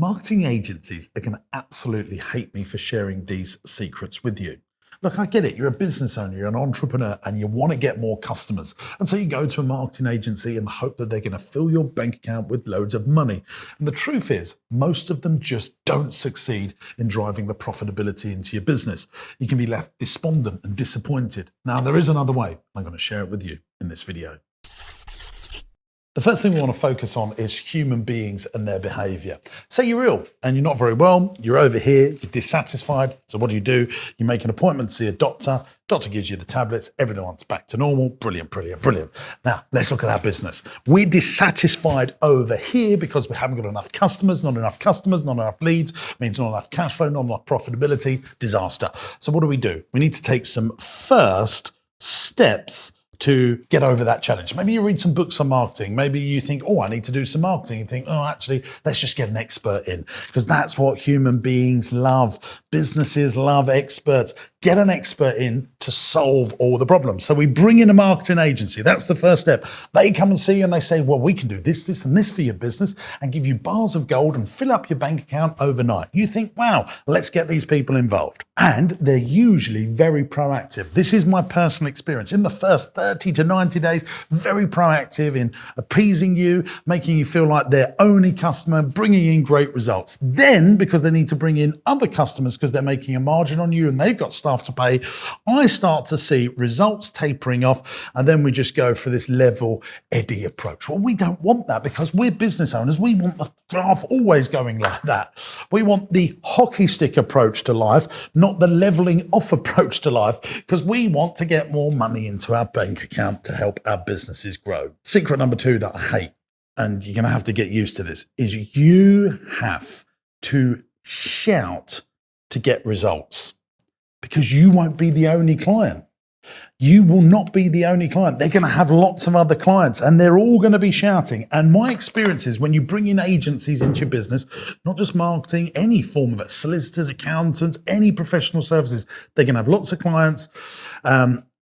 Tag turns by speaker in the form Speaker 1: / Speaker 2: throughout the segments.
Speaker 1: Marketing agencies are going to absolutely hate me for sharing these secrets with you. Look, I get it. You're a business owner, you're an entrepreneur, and you want to get more customers. And so you go to a marketing agency in the hope that they're going to fill your bank account with loads of money. And the truth is, most of them just don't succeed in driving the profitability into your business. You can be left despondent and disappointed. Now, there is another way. I'm going to share it with you in this video. The first thing we want to focus on is human beings and their behavior. Say you're ill and you're not very well, you're over here, you're dissatisfied. So what do? You make an appointment to see a doctor. Doctor gives you the tablets, everyone's back to normal. Brilliant, brilliant, brilliant. Now, let's look at our business. We're dissatisfied over here because we haven't got enough customers, not enough leads, means not enough cash flow, not enough profitability, disaster. So what do? We need to take some first steps to get over that challenge. Maybe you read some books on marketing. Maybe you think, oh, I need to do some marketing. You think, oh, actually, let's just get an expert in, because that's what human beings love. Businesses love experts. Get an expert in to solve all the problems. So we bring in a marketing agency. That's the first step. They come and see you and they say, well, we can do this, this, and this for your business and give you bars of gold and fill up your bank account overnight. You think, wow, let's get these people involved. And they're usually very proactive. This is my personal experience. In the first 30 to 90 days, very proactive in appeasing you, making you feel like their only customer, bringing in great results. Then, because they need to bring in other customers because they're making a margin on you and they've got staff to pay, I start to see results tapering off, and then we just go for this level eddy approach. Well, we don't want that because we're business owners. We want the graph always going like that. We want the hockey stick approach to life, not the leveling off approach to life, because we want to get more money into our bank account to help our businesses grow. Secret number 2 that I hate, and you're going to have to get used to this, is you have to shout to get results, because you won't be the only client. You will not be the only client. They're going to have lots of other clients and they're all going to be shouting. And my experience is when you bring in agencies into your business, not just marketing, any form of it, solicitors, accountants, any professional services, they're going to have lots of clients.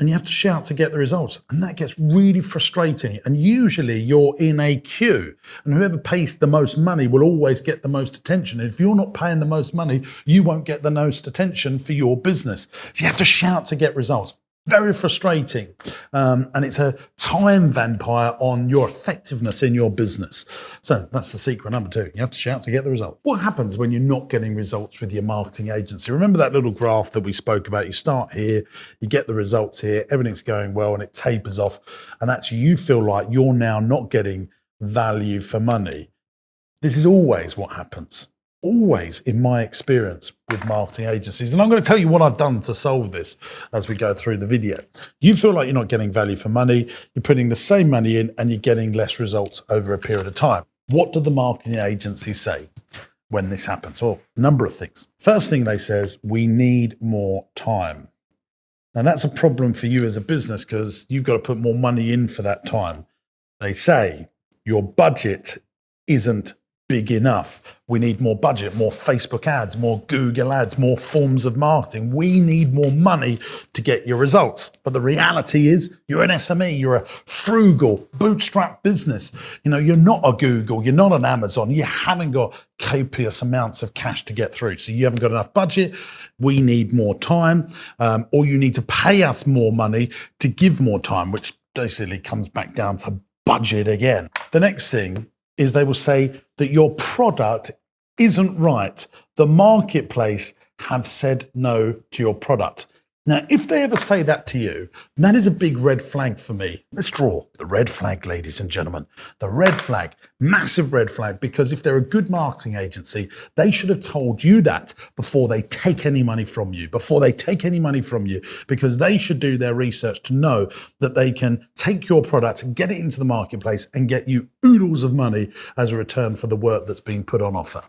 Speaker 1: And you have to shout to get the results. And that gets really frustrating. And usually you're in a queue, and whoever pays the most money will always get the most attention. And if you're not paying the most money, you won't get the most attention for your business. So you have to shout to get results. Very frustrating. And it's a time vampire on your effectiveness in your business. So that's the secret number 2. You have to shout to get the result. What happens when you're not getting results with your marketing agency? Remember that little graph that we spoke about? You start here, you get the results here, everything's going well, and it tapers off. And actually you feel like you're now not getting value for money. This is always what happens. Always, in my experience with marketing agencies. And I'm going to tell you what I've done to solve this as we go through the video. You feel like you're not getting value for money, you're putting the same money in and you're getting less results over a period of time. What do the marketing agencies say when this happens? Well, a number of things. First thing they say is, we need more time. Now that's a problem for you as a business because you've got to put more money in for that time. They say your budget isn't big enough. We need more budget, more Facebook ads, more Google ads, more forms of marketing. We need more money to get your results. But the reality is you're an SME, you're a frugal, bootstrap business. You're not a Google, you're not an Amazon. You haven't got copious amounts of cash to get through. So you haven't got enough budget. We need more time, or you need to pay us more money to give more time, which basically comes back down to budget again. The next thing is they will say that your product isn't right. The marketplace have said no to your product. Now, if they ever say that to you, that is a big red flag for me. Let's draw the red flag, ladies and gentlemen. The red flag, massive red flag, because if they're a good marketing agency, they should have told you that before they take any money from you, because they should do their research to know that they can take your product and get it into the marketplace and get you oodles of money as a return for the work that's being put on offer.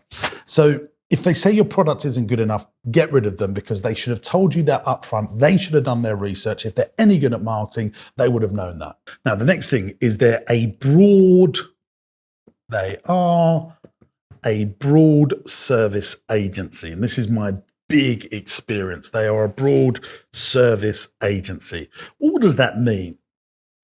Speaker 1: So if they say your product isn't good enough, get rid of them, because they should have told you that up front. They should have done their research. If they're any good at marketing, they would have known that. Now, the next thing is they are a broad service agency. And this is my big experience. They are a broad service agency. What does that mean?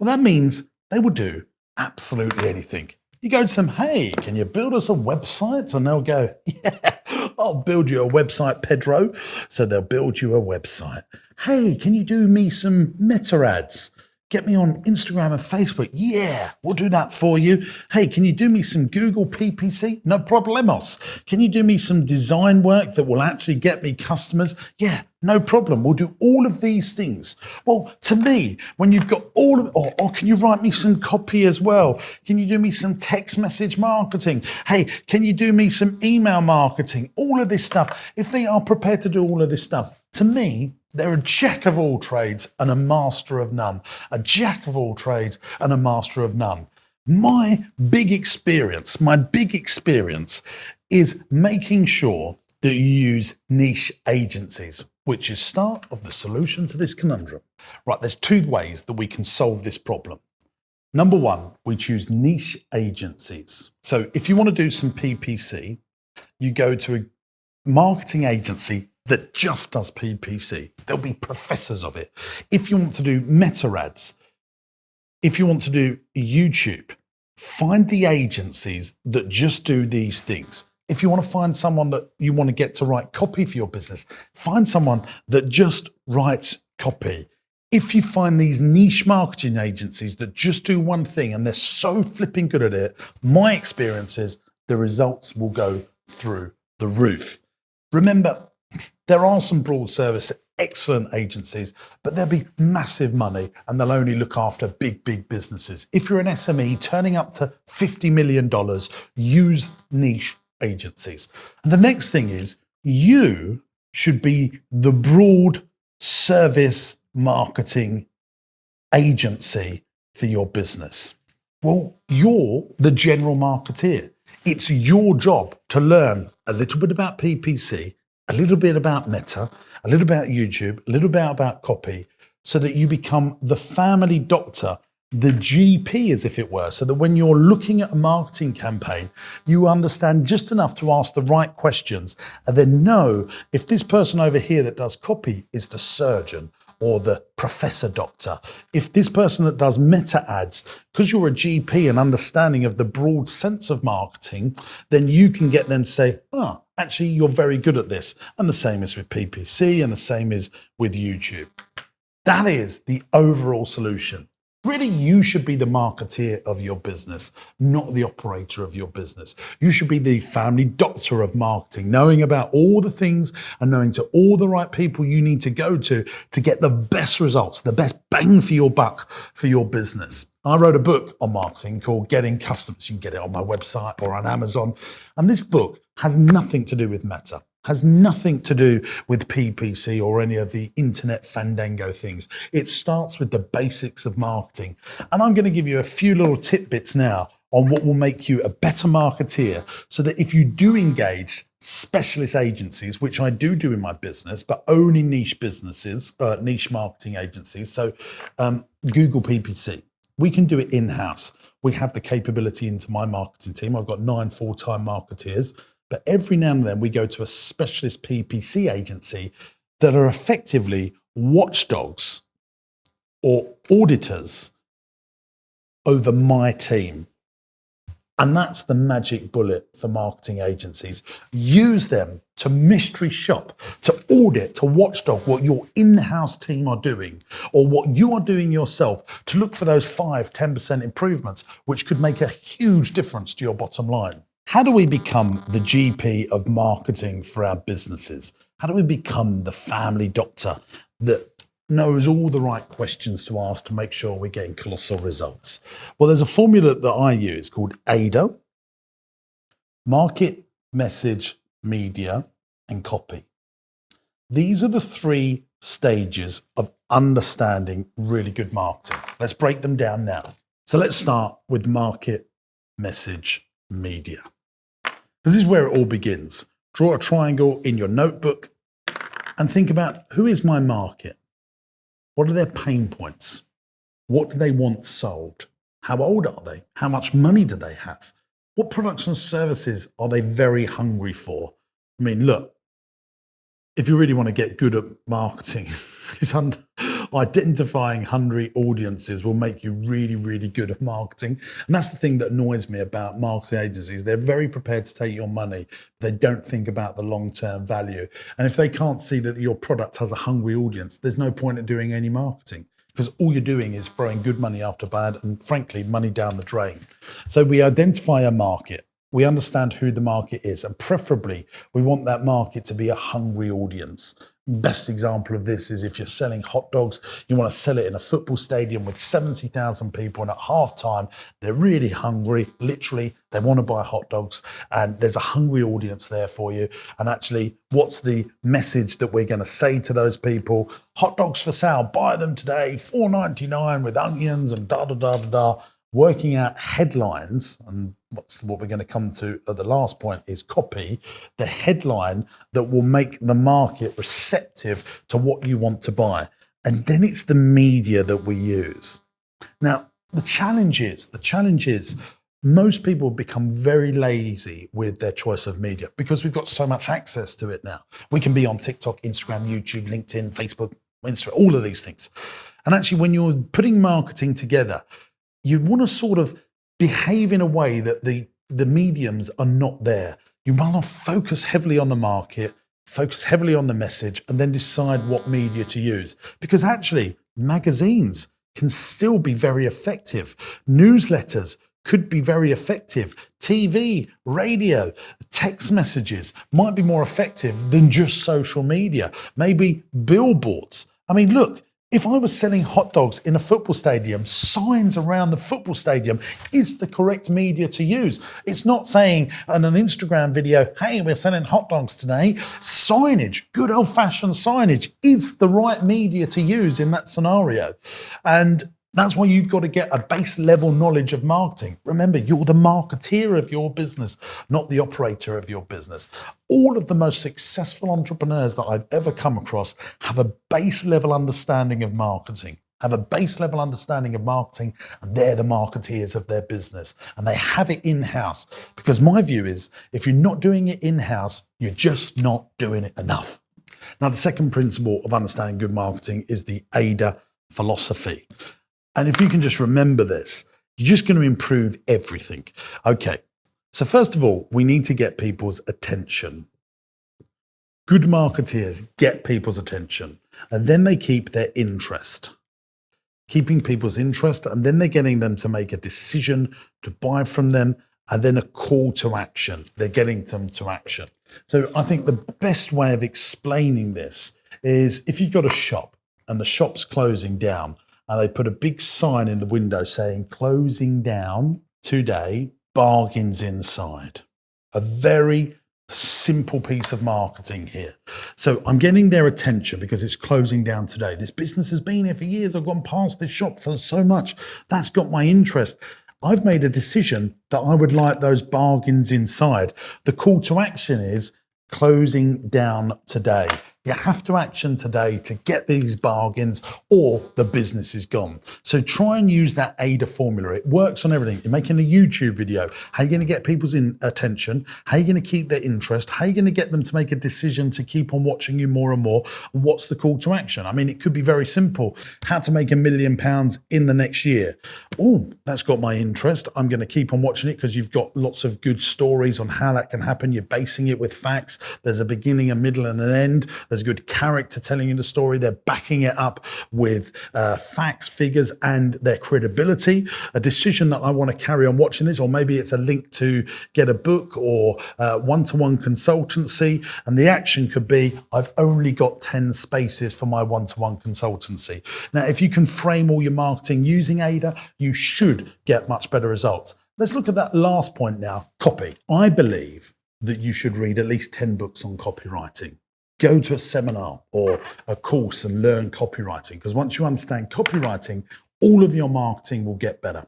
Speaker 1: Well, that means they will do absolutely anything. You go to them, hey, can you build us a website? And they'll go, yeah, I'll build you a website, Pedro. So they'll build you a website. Hey, can you do me some meta ads? Get me on Instagram and Facebook. Yeah, we'll do that for you. Hey, can you do me some Google PPC? No problemos. Can you do me some design work that will actually get me customers? Yeah, no problem. We'll do all of these things. Well, to me, when you've got all of, or can you write me some copy as well? Can you do me some text message marketing? Hey, can you do me some email marketing? All of this stuff. If they are prepared to do all of this stuff, to me, they're a jack of all trades and a master of none. A jack of all trades and a master of none. My big experience is making sure that you use niche agencies, which is start of the solution to this conundrum. Right, there's two ways that we can solve this problem. Number one, we choose niche agencies. So if you want to do some PPC, you go to a marketing agency that just does PPC. There'll be professors of it. If you want to do meta ads, if you want to do YouTube, find the agencies that just do these things. If you want to find someone that you want to get to write copy for your business, find someone that just writes copy. If you find these niche marketing agencies that just do one thing and they're so flipping good at it, my experience is the results will go through the roof. Remember, there are some broad service, excellent agencies, but there'll be massive money and they'll only look after big, big businesses. If you're an SME turning up to $50 million, use niche agencies. And the next thing is you should be the broad service marketing agency for your business. Well, you're the general marketeer. It's your job to learn a little bit about PPC, a little bit about Meta, a little about YouTube, a little bit about copy, so that you become the family doctor, the GP as if it were, so that when you're looking at a marketing campaign, you understand just enough to ask the right questions and then know if this person over here that does copy is the surgeon or the professor doctor. If this person that does meta ads, because you're a GP and understanding of the broad sense of marketing, then you can get them to say, actually, you're very good at this. And the same is with PPC and the same is with YouTube. That is the overall solution. Really, you should be the marketeer of your business, not the operator of your business. You should be the family doctor of marketing, knowing about all the things and knowing to all the right people you need to go to get the best results, the best bang for your buck for your business. I wrote a book on marketing called Getting Customers. You can get it on my website or on Amazon. And this book has nothing to do with Meta, has nothing to do with PPC or any of the internet fandango things. It starts with the basics of marketing. And I'm going to give you a few little tidbits now on what will make you a better marketeer, so that if you do engage specialist agencies, which I do in my business, but only niche businesses, niche marketing agencies. So Google PPC. We can do it in-house. We have the capability into my marketing team. I've got 9 full-time marketeers, but every now and then we go to a specialist PPC agency that are effectively watchdogs or auditors over my team. And that's the magic bullet for marketing agencies. Use them to mystery shop, to audit, to watchdog what your in-house team are doing or what you are doing yourself, to look for those 5-10% improvements, which could make a huge difference to your bottom line. How do we become the GP of marketing for our businesses? How do we become the family doctor that knows all the right questions to ask to make sure we're getting colossal results? Well, there's a formula that I use called AIDA: market, message, media, and copy. These are the 3 stages of understanding really good marketing. Let's break them down now. So let's start with market, message, media. This is where it all begins. Draw a triangle in your notebook and think about, who is my market? What are their pain points? What do they want solved? How old are they? How much money do they have? What products and services are they very hungry for? I mean, look, if you really want to get good at marketing, it's Identifying hungry audiences will make you really, really good at marketing. And that's the thing that annoys me about marketing agencies. They're very prepared to take your money. They don't think about the long-term value. And if they can't see that your product has a hungry audience, there's no point in doing any marketing, because all you're doing is throwing good money after bad and, frankly, money down the drain. So we identify a market. We understand who the market is, and preferably we want that market to be a hungry audience. Best example of this is if you're selling hot dogs, you want to sell it in a football stadium with 70,000 people, and at halftime, they're really hungry. Literally, they want to buy hot dogs, and there's a hungry audience there for you. And actually, what's the message that we're going to say to those people? Hot dogs for sale, buy them today, $4.99 with onions and da-da-da-da-da. Working out headlines, and what we're going to come to at the last point is copy, the headline that will make the market receptive to what you want to buy. And then it's the media that we use. Now, the challenge is most people become very lazy with their choice of media because we've got so much access to it now. We can be on TikTok, Instagram, YouTube, LinkedIn, Facebook, Instagram, all of these things. And actually, when you're putting marketing together, you want to sort of behave in a way that the mediums are not there. You want to focus heavily on the market, focus heavily on the message, and then decide what media to use. Because actually, magazines can still be very effective. Newsletters could be very effective. TV, radio, text messages might be more effective than just social media. Maybe billboards. I mean, look, if I was selling hot dogs in a football stadium, signs around the football stadium is the correct media to use. It's not saying on an Instagram video, hey, we're selling hot dogs today. Signage, good old-fashioned signage, is the right media to use in that scenario. And that's why you've got to get a base level knowledge of marketing. Remember, you're the marketeer of your business, not the operator of your business. All of the most successful entrepreneurs that I've ever come across have a base level understanding of marketing, and they're the marketeers of their business, and they have it in-house. Because my view is, if you're not doing it in-house, you're just not doing it enough. Now, the second principle of understanding good marketing is the AIDA philosophy. And if you can just remember this, you're just going to improve everything. Okay, so first of all, we need to get people's attention. Good marketeers get people's attention, and then they keep their interest. Keeping people's interest, and then they're getting them to make a decision to buy from them, and then a call to action. They're getting them to action. So I think the best way of explaining this is if you've got a shop and the shop's closing down, and they put a big sign in the window saying, closing down today, bargains inside. A very simple piece of marketing here. So I'm getting their attention because it's closing down today. This business has been here for years. I've gone past this shop for so much. That's got my interest. I've made a decision that I would like those bargains inside. The call to action is closing down today. You have to action today to get these bargains, or the business is gone. So try and use that AIDA formula. It works on everything. You're making a YouTube video. How are you going to get people's attention? How are you going to keep their interest? How are you going to get them to make a decision to keep on watching you more and more? And what's the call to action? I mean, it could be very simple. How to make £1 million in the next year. Oh, that's got my interest. I'm going to keep on watching it because you've got lots of good stories on how that can happen. You're basing it with facts. There's a beginning, a middle, and an end. There's good character telling you the story. They're backing it up with facts, figures, and their credibility. A decision that I want to carry on watching this, or maybe it's a link to get a book or one-to-one consultancy. And the action could be, I've only got 10 spaces for my one-to-one consultancy. Now, if you can frame all your marketing using AIDA, you should get much better results. Let's look at that last point now, copy. I believe that you should read at least 10 books on copywriting. Go to a seminar or a course and learn copywriting, because once you understand copywriting, all of your marketing will get better.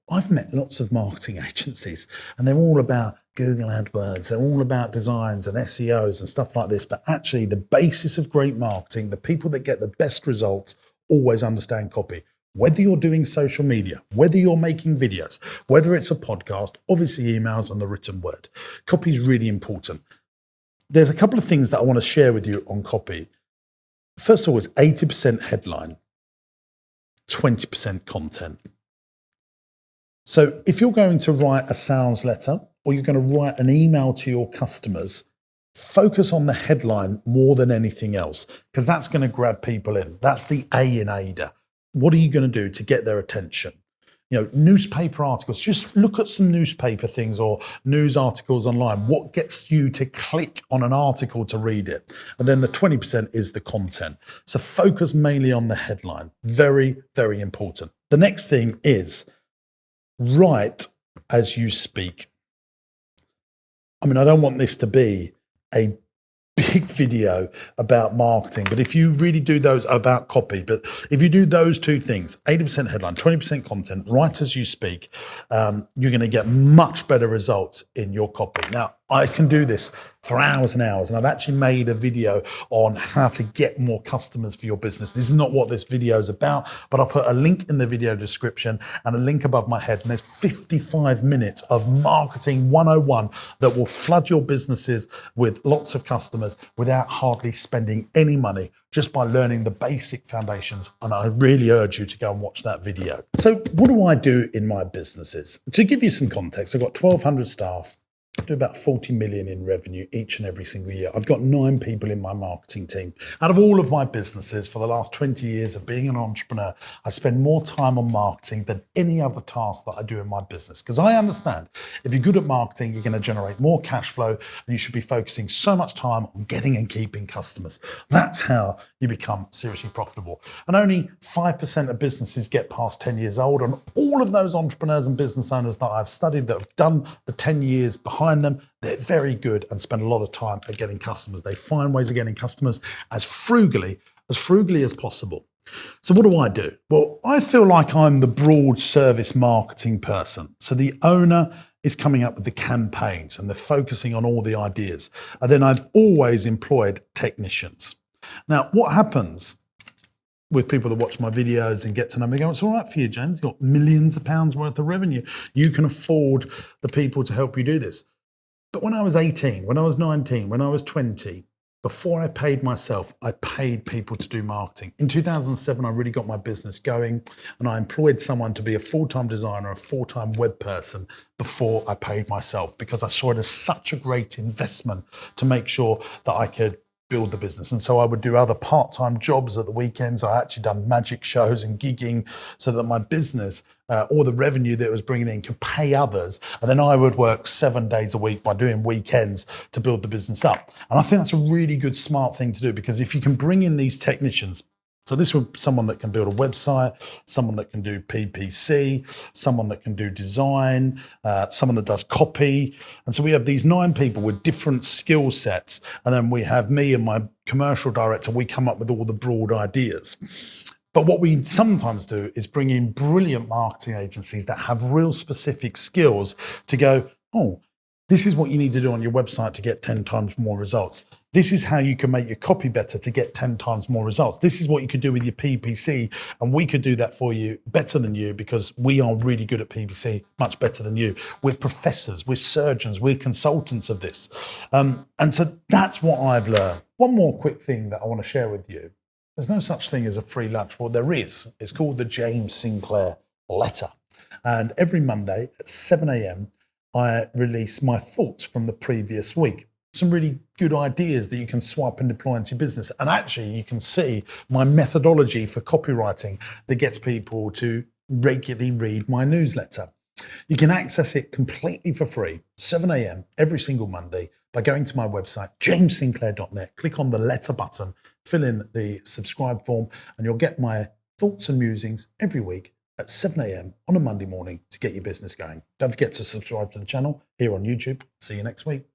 Speaker 1: I've met lots of marketing agencies and they're all about Google AdWords, they're all about designs and SEOs and stuff like this, but actually the basis of great marketing, the people that get the best results, always understand copy. Whether you're doing social media, whether you're making videos, whether it's a podcast, obviously emails and the written word. Copy is really important. There's a couple of things that I want to share with you on copy. First of all, is 80% headline. 20% content. So if you're going to write a sales letter or you're going to write an email to your customers, focus on the headline more than anything else, because that's going to grab people in. That's the A in AIDA. What are you going to do to get their attention? Newspaper articles, just look at some newspaper things or news articles online. What gets you to click on an article to read it? And then the 20% is the content. So focus mainly on the headline. Very, very important. The next thing is write as you speak. I mean, I don't want this to be a big video about marketing, but if you really do those about copy, but if you do those two things, 80% headline, 20% content, write as you speak, you're going to get much better results in your copy. Now, I can do this for hours and hours, and I've actually made a video on how to get more customers for your business. This is not what this video is about, but I'll put a link in the video description and a link above my head, and there's 55 minutes of marketing 101 that will flood your businesses with lots of customers without hardly spending any money, just by learning the basic foundations. And I really urge you to go and watch that video. So what do I do in my businesses? To give you some context, I've got 1,200 staff. Do about 40 million in revenue each and every single year. I've got 9 people in my marketing team. Out of all of my businesses for the last 20 years of being an entrepreneur, I spend more time on marketing than any other task that I do in my business. Because I understand if you're good at marketing, you're going to generate more cash flow and you should be focusing so much time on getting and keeping customers. That's how you become seriously profitable. And only 5% of businesses get past 10 years old. And all of those entrepreneurs and business owners that I've studied that have done the 10 years behind them, they're very good and spend a lot of time at getting customers. They find ways of getting customers as frugally as possible. So what do I do? Well, I feel like I'm the broad service marketing person. So the owner is coming up with the campaigns and they're focusing on all the ideas. And then I've always employed technicians. Now, what happens with people that watch my videos and get to know me, go, it's all right for you, James. You've got millions of pounds worth of revenue. You can afford the people to help you do this. But when I was 18, when I was 19, when I was 20, before I paid myself, I paid people to do marketing. In 2007, I really got my business going and I employed someone to be a full-time designer, a full-time web person before I paid myself, because I saw it as such a great investment to make sure that I could build the business. And so I would do other part-time jobs at the weekends. I actually done magic shows and gigging so that my business or the revenue that it was bringing in could pay others. And then I would work 7 days a week by doing weekends to build the business up. And I think that's a really good, smart thing to do, because if you can bring in these technicians, so this would be someone that can build a website, someone that can do PPC, someone that can do design, someone that does copy. And so we have these 9 people with different skill sets. And then we have me and my commercial director, we come up with all the broad ideas. But what we sometimes do is bring in brilliant marketing agencies that have real specific skills to go, oh, this is what you need to do on your website to get 10 times more results. This is how you can make your copy better to get 10 times more results. This is what you could do with your PPC, and we could do that for you better than you, because we are really good at PPC, much better than you. We're professors, we're surgeons, we're consultants of this. And so that's what I've learned. One more quick thing that I want to share with you. There's no such thing as a free lunch. Well, there is. It's called the James Sinclair letter. And every Monday at 7 a.m., I release my thoughts from the previous week. Some really good ideas that you can swipe and deploy into your business. And actually, you can see my methodology for copywriting that gets people to regularly read my newsletter. You can access it completely for free, 7 a.m. every single Monday, by going to my website, jamessinclair.net, click on the letter button, fill in the subscribe form, and you'll get my thoughts and musings every week at 7 a.m. on a Monday morning to get your business going. Don't forget to subscribe to the channel here on YouTube. See you next week.